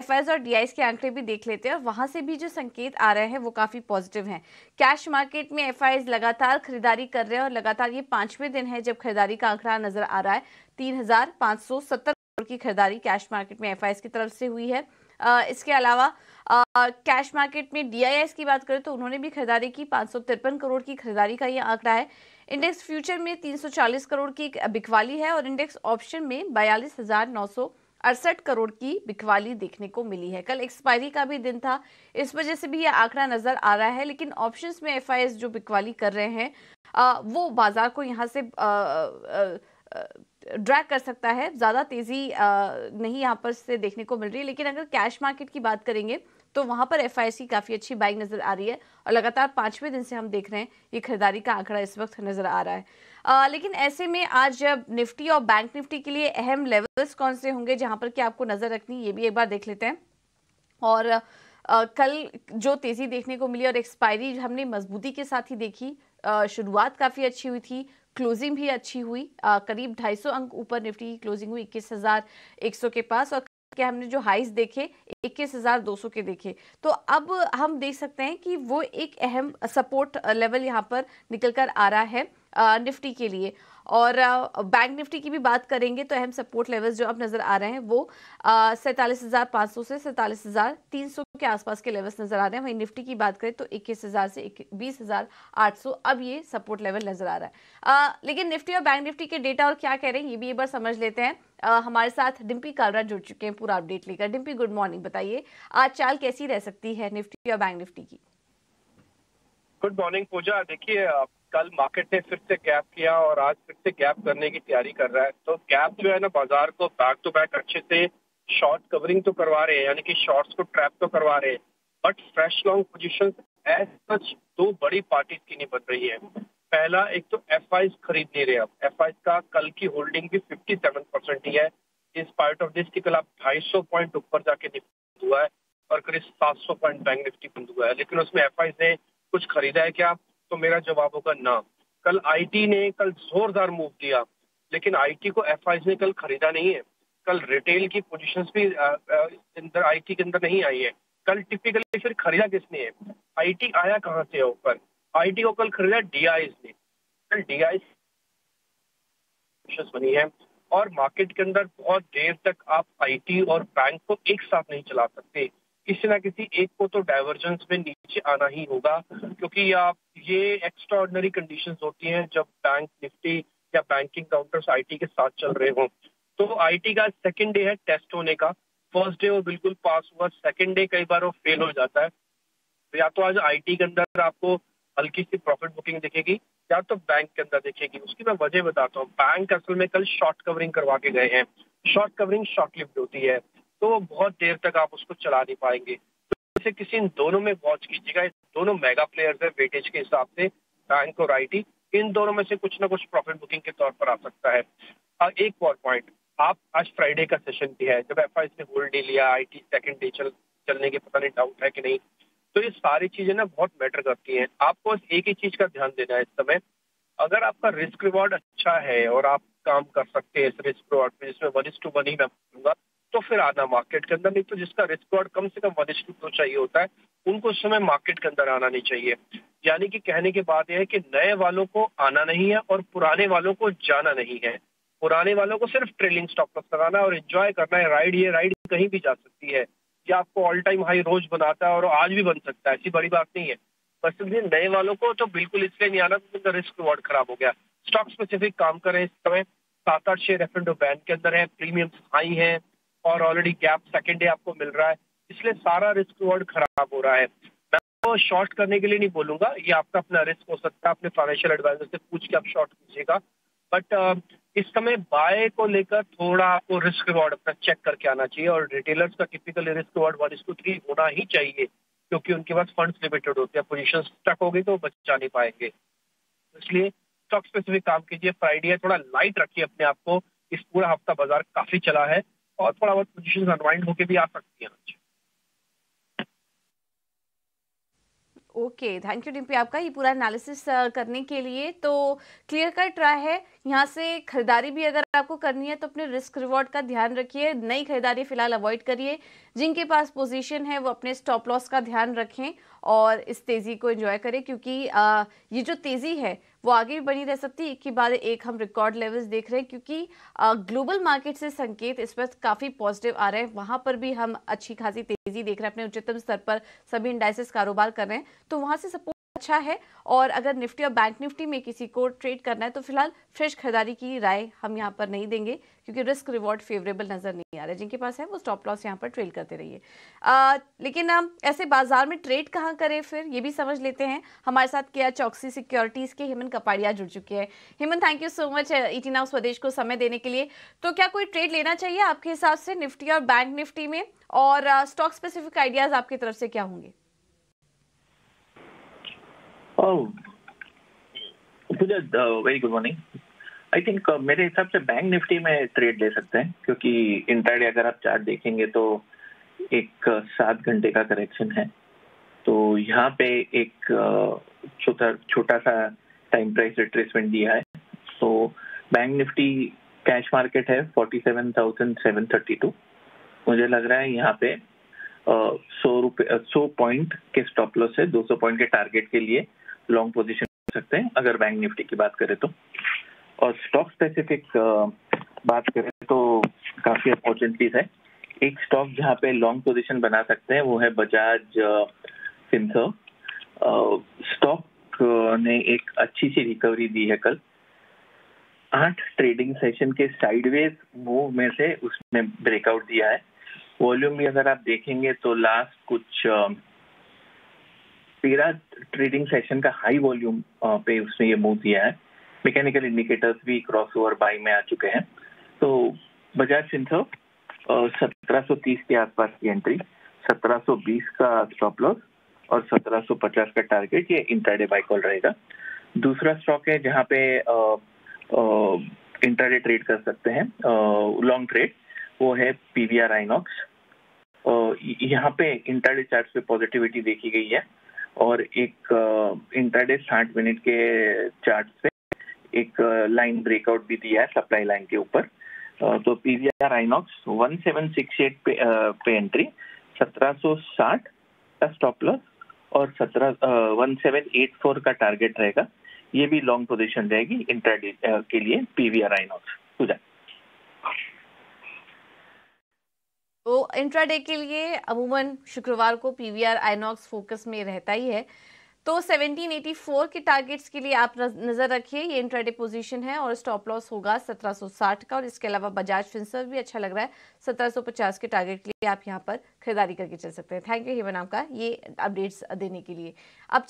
FIIs और DIs के आंकड़े भी देख लेते हैं और वहां से भी जो संकेत आ रहे हैं वो काफी पॉजिटिव हैं। कैश मार्केट में एफआईज लगातार खरीदारी कर रहे हैं और लगातार ये 5वें दिन है जब खरीदारी का आंकड़ा नजर आ रहा है। 3,570 करोड़ की खरीदारी कैश मार्केट में एफआईज की तरफ से हुई है। इसके अलावा कैश मार्केट में डीआईएस की बात करें तो उन्होंने भी खरीदारी की, 553 करोड़ की खरीदारी का ये आंकड़ा है। इंडेक्स फ्यूचर में 340 करोड़ की बिकवाली है और इंडेक्स ऑप्शन में 42,968 करोड़ की बिकवाली देखने को मिली है। कल एक्सपायरी का भी दिन था, इस वजह से भी यह आंकड़ा नजर आ रहा है। लेकिन ऑप्शंस में एफआईएस जो बिकवाली कर रहे हैं वो बाजार को यहाँ से ड्रैग कर सकता है। ज्यादा तेजी नहीं यहाँ पर से देखने को मिल रही है। लेकिन अगर कैश मार्केट की बात करेंगे तो वहां पर एफआईएस की काफी अच्छी बाइंग नजर आ रही है और लगातार 5वें दिन से हम देख रहे हैं ये खरीदारी का आंकड़ा इस वक्त नजर आ रहा है। लेकिन ऐसे में आज जब निफ्टी और बैंक निफ्टी के लिए अहम लेवल्स कौन से होंगे जहां पर कि आपको नजर रखनी, ये भी एक बार देख लेते हैं। और कल जो तेजी देखने को मिली और एक्सपायरी हमने मजबूती के साथ ही देखी। शुरुआत काफी अच्छी हुई थी, क्लोजिंग भी अच्छी हुई। करीब 250 अंक ऊपर निफ्टी की क्लोजिंग हुई 21,100 के पास और कि हमने जो हाइस देखे 21,200 के देखे। तो अब हम देख सकते हैं कि वो एक अहम सपोर्ट लेवल यहाँ पर निकल कर आ रहा है निफ्टी के लिए। और बैंक निफ्टी की भी बात करेंगे तो अहम सपोर्ट लेवल्स जो अब नजर आ रहे हैं वो 47,500 से 47,300 के आसपास के लेवल्स नजर आ रहे हैं। वहीं निफ्टी की बात करें तो 21,000 से 20,800 अब ये सपोर्ट लेवल नजर आ रहा है। लेकिन निफ्टी और बैंक निफ्टी के डेटा और क्या कह रहे हैं ये भी एक बार समझ लेते हैं। हमारे साथ डिम्पी कालरा जुड़ चुके हैं पूरा अपडेट लेकर। डिम्पी, गुड मॉर्निंग, बताइए आज चाल कैसी रह सकती है निफ्टी और बैंक निफ्टी की? गुड मॉर्निंग पूजा। देखिए, कल मार्केट ने फिर से गैप किया और आज फिर से गैप करने की तैयारी कर रहा है। तो गैप जो है ना, बाजार को बैक टू बैक अच्छे से शॉर्ट कवरिंग तो करवा रहे हैं, यानी कि शॉर्ट्स को ट्रैप तो करवा रहे हैं, but fresh long position as such दो बड़ी पार्टीज की नहीं बन रही है। पहला, एक तो एफआईज खरीद नहीं रहे। अब एफआईज का कल की होल्डिंग भी 57% ही है। इन स्पाइट ऑफ दिस की कल आप 250 पॉइंट ऊपर जाके निफ्टी हुआ है और करीब 700 पॉइंट बैंक निफ्टी बंद हुआ है। लेकिन उसमें एफआईज ने कुछ खरीदा है क्या? तो मेरा जवाब होगा ना। कल आईटी ने कल जोरदार मूव दिया, लेकिन आईटी को एफआईज ने कल खरीदा नहीं है। कल रिटेल की पोजीशंस भी अंदर आईटी के अंदर नहीं आई है। कल टिपिकली फिर खरीदा किसने है? आईटी आया कहाँ से है ऊपर? आईटी को कल खरीदा डीआईज ने। कल डीआईज बनी है और मार्केट के अंदर बहुत देर तक आप आईटी और बैंक को एक साथ नहीं चला सकते। किसी ना किसी एक को तो डाइवर्जेंस में नीचे आना ही होगा, क्योंकि आप ये एक्स्ट्राऑर्डिनरी कंडीशंस होती हैं जब बैंक निफ्टी या बैंकिंग काउंटर्स आईटी के साथ चल रहे हों। तो आईटी का सेकंड डे है टेस्ट होने का। फर्स्ट डे वो बिल्कुल पास हुआ, सेकंड डे कई बार वो फेल हो जाता है। तो या तो आज आईटी के अंदर आपको हल्की सी प्रॉफिट बुकिंग दिखेगी या तो बैंक के अंदर दिखेगी। उसकी मैं वजह बताता हूँ। बैंक असल में कल शॉर्ट कवरिंग करवा के गए हैं। शॉर्ट कवरिंग शॉर्ट लिव्ड होती है, तो बहुत देर तक आप उसको चला नहीं पाएंगे। तो इसे किसी इन दोनों में वॉच कीजिएगा। दोनों मेगा प्लेयर्स है वेटेज के हिसाब से, बैंक और आईटी। इन दोनों में से कुछ ना कुछ प्रॉफिट बुकिंग के तौर पर आ सकता है। एक और पॉइंट, आप आज फ्राइडे का सेशन भी है जब एफआईज ने होल्ड नहीं लिया, आईटी सेकंड डे चलने के पता नहीं डाउट है कि नहीं। तो ये सारी चीजें ना बहुत मैटर करती हैं। आपको बस एक ही चीज का ध्यान देना है इस समय। अगर आपका रिस्क रिवॉर्ड अच्छा है और आप काम कर सकते हैं इस रिस्क रिवॉर्ड पे, जिसमें 1:1 ही मैं बोलूंगा, तो फिर आना मार्केट के अंदर। नहीं तो जिसका रिस्क रिवॉर्ड कम से कम 1:2 चाहिए होता है, उनको उस समय मार्केट के अंदर आना नहीं चाहिए। यानी कि कहने की बात यह है कि नए वालों को आना नहीं है और पुराने वालों को जाना नहीं है। पुराने वालों को सिर्फ ट्रेलिंग स्टॉप लॉस लगाना और एंजॉय करना है राइड। ये राइड कहीं भी जा सकती है, ये आपको ऑल टाइम हाई रोज बनाता है और आज भी बन सकता है, ऐसी बड़ी बात नहीं है। बस नए वालों को तो बिल्कुल इसलिए नहीं आना क्योंकि उनका रिस्क रिवॉर्ड खराब हो गया। स्टॉक स्पेसिफिक काम कर रहे हैं इस समय। 7-8 शेयर एफ&ओ बैंक के अंदर है, प्रीमियम हाई है और ऑलरेडी गैप सेकंड डे आपको मिल रहा है, इसलिए सारा रिस्क रिवॉर्ड खराब हो रहा है। मैं तो शॉर्ट करने के लिए नहीं बोलूंगा, ये आपका अपना रिस्क हो सकता है। अपने फाइनेंशियल एडवाइजर से पूछ के आप शॉर्ट कीजिएगा। बट इस समय बाय को लेकर थोड़ा आपको रिस्क रिवॉर्ड अपना चेक करके आना चाहिए और रिटेलर्स का टिपिकल रिस्क रिवॉर्ड 1:3 होना ही चाहिए, क्योंकि उनके पास फंड्स लिमिटेड होते हैं। पोजीशन स्टक हो गई तो बचा नहीं पाएंगे। इसलिए स्टॉक स्पेसिफिक काम कीजिए। फ्राइडे है, थोड़ा लाइट रखिए अपने आप को। इस पूरा हफ्ता बाजार काफी चला है और थोड़ा बहुत पोजीशन अनवाइंड होके भी आ सकती है। ओके, थैंक यू डिम्पी आपका ये पूरा एनालिसिस करने के लिए। तो क्लियर कट रहा है, यहाँ से खरीदारी भी अगर आपको करनी है तो अपने रिस्क रिवॉर्ड का ध्यान रखिए, नई खरीदारी फिलहाल अवॉइड करिए। जिनके पास पोजीशन है वो अपने स्टॉप लॉस का ध्यान रखें और इस तेजी को एंजॉय करें, क्योंकि ये जो तेजी है वो आगे भी बनी रह सकती है। एक के बाद एक हम रिकॉर्ड लेवल्स देख रहे हैं, क्योंकि ग्लोबल मार्केट से संकेत इस वक्त काफी पॉजिटिव आ रहे हैं। वहां पर भी हम अच्छी खासी तेजी देख रहे हैं, अपने उच्चतम स्तर पर सभी इंडाइसेस कारोबार कर रहे हैं, तो वहां से सपोर्ट अच्छा है। और अगर निफ्टी और बैंक निफ्टी में किसी को ट्रेड करना है तो फिलहाल फ्रेश खरीदारी की राय हम यहाँ पर नहीं देंगे, क्योंकि रिस्क रिवॉर्ड फेवरेबल नजर नहीं आ रहा है। जिनके पास है वो स्टॉप लॉस यहाँ पर ट्रेड करते रहिए। लेकिन हम ऐसे बाजार में ट्रेड कहाँ करें फिर ये भी समझ लेते हैं। हमारे साथ केयर चौकसी सिक्योरिटीज के हेमंत कपाड़िया जुड़ चुके हैं। Hemant, thank you so much ET now स्वदेश को समय देने के लिए। तो क्या कोई ट्रेड लेना चाहिए आपके हिसाब से निफ्टी और बैंक निफ्टी में, और स्टॉक स्पेसिफिक आइडियाज आपकी तरफ से क्या होंगे? Very good morning. I think मेरे हिसाब से बैंक निफ्टी में ट्रेड ले सकते हैं, क्योंकि इंट्राडे अगर आप चार्ट देखेंगे तो एक 7 घंटे का करेक्शन है। तो यहाँ पे एक छोटा सा टाइम प्राइस रिट्रेसमेंट दिया है। तो बैंक निफ्टी कैश मार्केट है 47,732। मुझे लग रहा है यहाँ पे 100 पॉइंट के स्टॉप लॉस है, 200 पॉइंट के टारगेट के लिए लॉन्ग पोजीशन कर सकते हैं अगर बैंक निफ्टी की बात करें तो। और स्टॉक स्पेसिफिक बात करें तो काफी अपॉर्चुनिटीज है। एक स्टॉक जहाँ पे लॉन्ग पोजीशन बना सकते हैं वो है बजाज फिनसर्व। स्टॉक ने एक अच्छी सी रिकवरी दी है कल। 8 ट्रेडिंग सेशन के साइडवेज मूव में से उसने ब्रेकआउट दिया है। वॉल्यूम भी अगर आप देखेंगे तो लास्ट कुछ 13 ट्रेडिंग सेशन का हाई वॉल्यूम पे उसने ये मूव दिया है। मैकेनिकल इंडिकेटर्स भी क्रॉसओवर बाई में आ चुके हैं। तो बजाज फिनसर्व 1730 के आसपास की एंट्री, 1720 का स्टॉप लॉस और 1750 का टारगेट, ये इंट्राडे बाय कॉल रहेगा। दूसरा स्टॉक है जहाँ पे इंट्राडे ट्रेड कर सकते हैं, लॉन्ग ट्रेड, वो है पीवीआर आइनॉक्स। यहाँ पे इंट्राडे चार्ट पे पॉजिटिविटी देखी गई है और एक इंट्राडे 60 मिनट के चार्ट पे एक लाइन ब्रेकआउट भी दिया है सप्लाई लाइन के ऊपर। तो पीवीआर आइनॉक्स 1768 पे एंट्री, 1760 का स्टॉप लॉस और 1784 का टारगेट रहेगा। ये भी लॉन्ग पोजीशन रहेगी इंट्राडे के लिए पीवीआर आइनॉक्स। तो इंट्राडे के लिए अमूमन शुक्रवार को पीवीआर आइनॉक्स फोकस में रहता ही है। तो 1784 के टारगेट्स के लिए आप नजर रखिए, ये इंट्राडे पोजीशन है और स्टॉप लॉस होगा 1760 का। और इसके अलावा बजाज फिनसर्व भी अच्छा लग रहा है, 1750 के टारगेट के लिए आप यहाँ पर खरीदारी करके चल सकते हैं। थैंक यू हेमन आपका ये अपडेट्स देने के लिए। अब